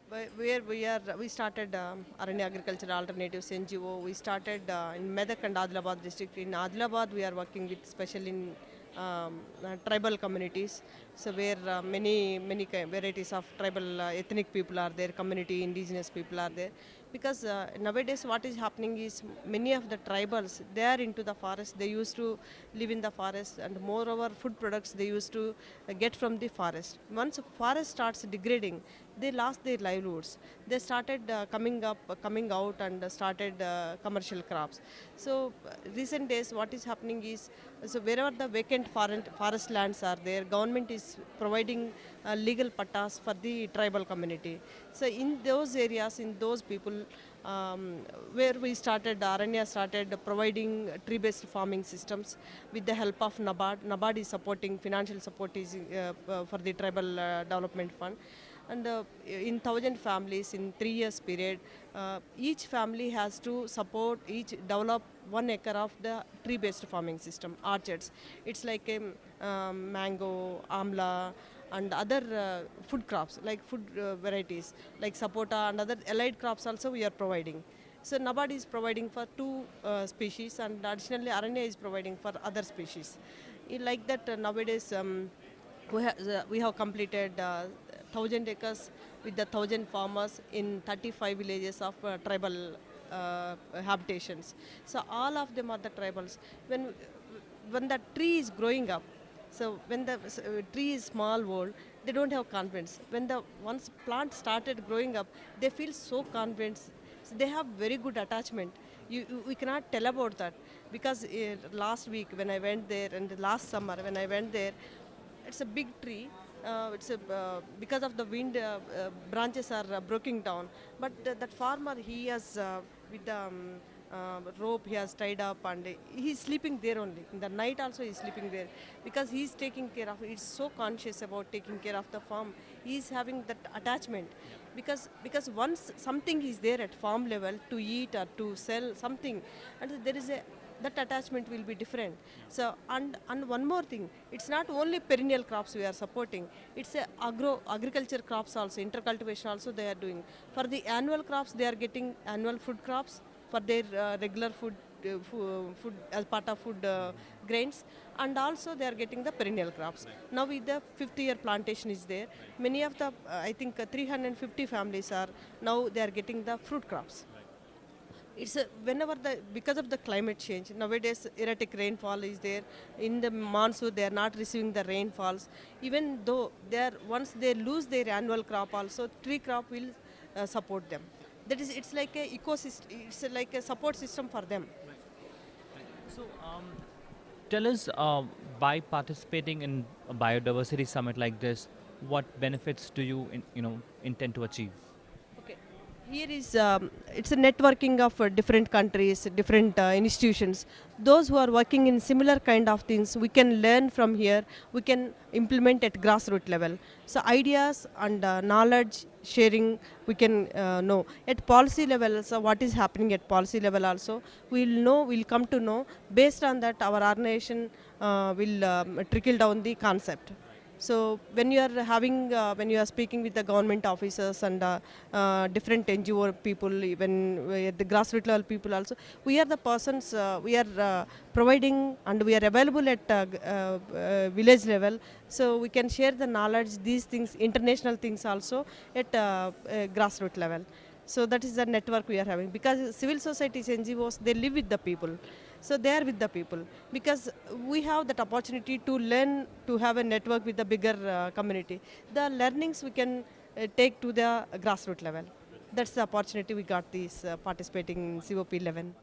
Where we started Aranya Agriculture Alternatives NGO. We started in Medak and Adilabad district. In Adilabad, we are working with special in tribal communities. So where many varieties of tribal ethnic people are there, community indigenous people are there. Because nowadays what is happening is many of the tribals, they are into the forest. They used to live in the forest, and moreover food products they used to get from the forest. Once forest starts degrading, they lost their livelihoods. They started coming out and started commercial crops. So recent days what is happening is, so wherever the vacant forest lands are there, government is providing legal pattas for the tribal community. So in those areas, in those people, where we started, Aranya started providing tree-based farming systems with the help of NABARD. NABARD is supporting, financial support is for the tribal development fund. And in 1,000 families in 3 years period, each family has to support, each develop 1 acre of the tree-based farming system, orchards. It's like a mango, amla, and other food crops, like food varieties, like sapota and other allied crops also we are providing. So NABARD is providing for 2 species, and additionally Aranya is providing for other species. Like that, nowadays we have completed 1,000 acres with the 1,000 farmers in 35 villages of tribal habitations. So all of them are the tribals. When the tree is growing up, so when the tree is small old, they don't have confidence. When the once plant started growing up, they feel so confident. So they have very good attachment. We cannot tell about that, because last week when I went there, and last summer when I went there, it's a big tree. Because of the wind, branches are breaking down. But that farmer, he has with the rope he has tied up, and he's sleeping there only. In the night also he's sleeping there, because he's taking care of. He's so conscious about taking care of the farm. He's having that attachment, because once something is there at farm level to eat or to sell something, and there is a that attachment will be different. So and one more thing, it's not only perennial crops we are supporting, it's a agriculture crops also, intercultivation also they are doing. For the annual crops, they are getting annual food crops for their regular food as part of food grains, and also they are getting the perennial crops. Now with the 5th year plantation is there, many of the I think 350 families are now they are getting the fruit crops. It's whenever because of the climate change nowadays, erratic rainfall is there. In the monsoon they are not receiving the rainfalls. Even though they are, once they lose their annual crop also, tree crop will support them. That is, it's like a ecosystem, it's like a support system for them. So, tell us, by participating in a biodiversity summit like this, what benefits do you, intend to achieve? Okay. Here is it's a networking of different countries, different institutions. Those who are working in similar kind of things, we can learn from here. We can implement at grassroots level. So ideas and knowledge sharing, we can know at policy level. So what is happening at policy level also, we'll know. We'll come to know. Based on that, our organization will trickle down the concept. So when you are having, when you are speaking with the government officers and different NGO people, even the grassroots level people also, we are the persons, we are providing, and we are available at village level. So we can share the knowledge, these things, international things also at grassroots level. So that is the network we are having, because civil societies, NGOs, they live with the people. So they are with the people, because we have that opportunity to learn, to have a network with the bigger community. The learnings we can take to the grassroots level. That's the opportunity we got this participating in COP 11.